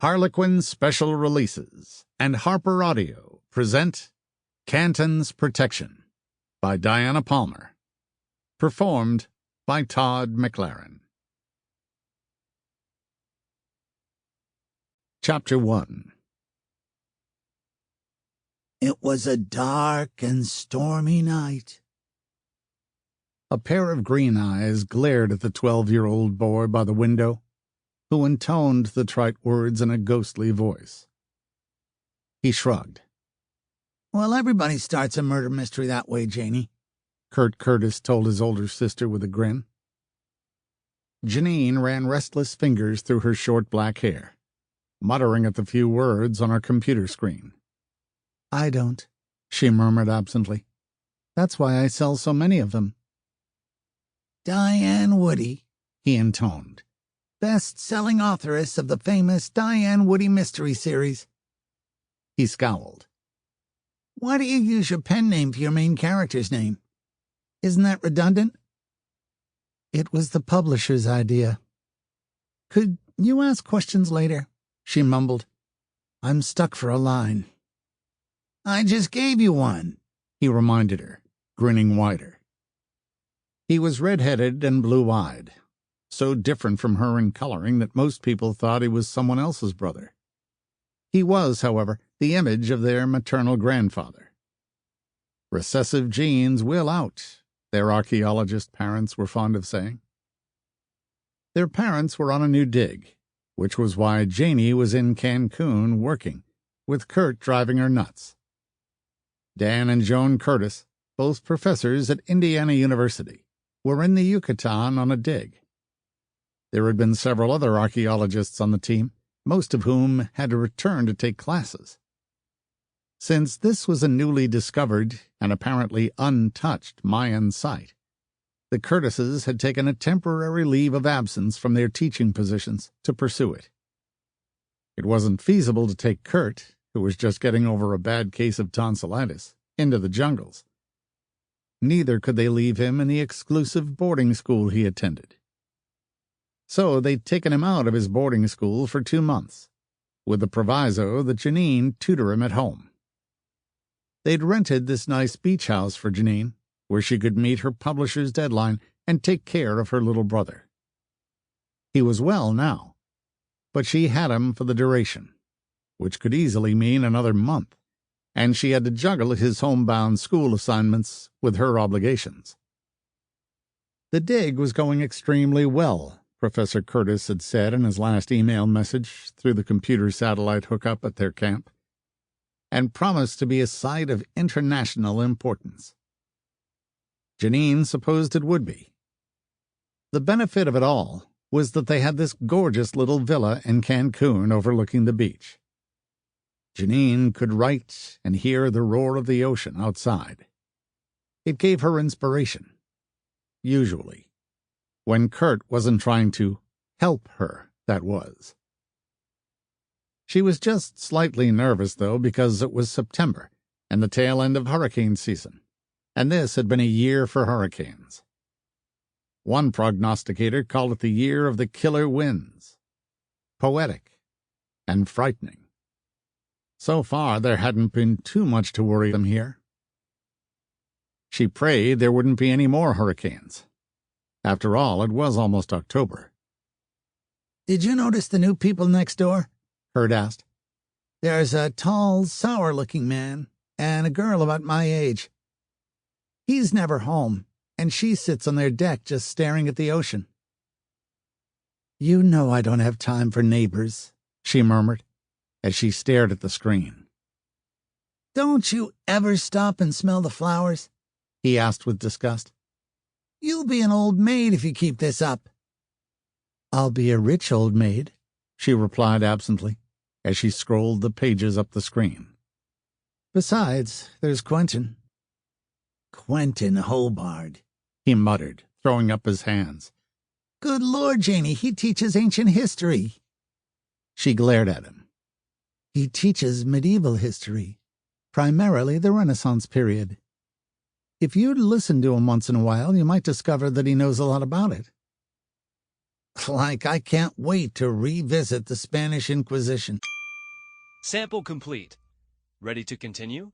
Harlequin Special Releases and HarperAudio present Canton's Protection by Diana Palmer. Performed by Todd McLaren. Chapter 1. It was a dark and stormy night. A pair of green eyes glared at the 12-year-old boy by the window, who intoned the trite words in a ghostly voice. He shrugged. Well, everybody starts a murder mystery that way, Janie, Kurt Curtis told his older sister with a grin. Janine ran restless fingers through her short black hair, muttering at the few words on her computer screen. I don't, she murmured absently. That's why I sell so many of them. Diane Woody, he intoned. best-selling authoress of the famous Diane Woody mystery series. He scowled. Why do you use your pen name for your main character's name? Isn't that redundant? It was the publisher's idea. Could you ask questions later? She mumbled. I'm stuck for a line. I just gave you one, he reminded her, grinning wider. He was red-headed and blue-eyed, so different from her in coloring that most people thought he was someone else's brother. He was, however, the image of their maternal grandfather. Recessive genes will out, their archaeologist parents were fond of saying. Their parents were on a new dig, which was why Janie was in Cancun working, with Kurt driving her nuts. Dan and Joan Curtis, both professors at Indiana University, were in the Yucatan on a dig. There had been several other archaeologists on the team, most of whom had to return to take classes. Since this was a newly discovered and apparently untouched Mayan site, the Curtises had taken a temporary leave of absence from their teaching positions to pursue it. It wasn't feasible to take Kurt, who was just getting over a bad case of tonsillitis, into the jungles. Neither could they leave him in the exclusive boarding school he attended. So they'd taken him out of his boarding school for 2 months, with the proviso that Janine tutor him at home. They'd rented this nice beach house for Janine, where she could meet her publisher's deadline and take care of her little brother. He was well now, but she had him for the duration, which could easily mean another month, and she had to juggle his homebound school assignments with her obligations. The dig was going extremely well, Professor Curtis had said in his last email message through the computer satellite hookup at their camp, and promised to be a site of international importance. Janine supposed it would be. The benefit of it all was that they had this gorgeous little villa in Cancun overlooking the beach. Janine could write and hear the roar of the ocean outside. It gave her inspiration. Usually. When Kurt wasn't trying to help her, that was. She was just slightly nervous, though, because it was September and the tail end of hurricane season, and this had been a year for hurricanes. One prognosticator called it the year of the killer winds. Poetic and frightening. So far, there hadn't been too much to worry them here. She prayed there wouldn't be any more hurricanes. After all, it was almost October. Did you notice the new people next door? Kurt asked. There's a tall, sour-looking man and a girl about my age. He's never home, and she sits on their deck just staring at the ocean. You know I don't have time for neighbors, she murmured, as she stared at the screen. Don't you ever stop and smell the flowers? He asked with disgust. You'll be an old maid if you keep this up. I'll be a rich old maid, she replied absently, as she scrolled the pages up the screen. Besides, there's Quentin. Quentin Hobart, he muttered, throwing up his hands. Good Lord, Janie, he teaches ancient history. She glared at him. He teaches medieval history, primarily the Renaissance period. If you'd listen to him once in a while, you might discover that he knows a lot about it. Like I can't wait to revisit the Spanish Inquisition. Sample complete. Ready to continue?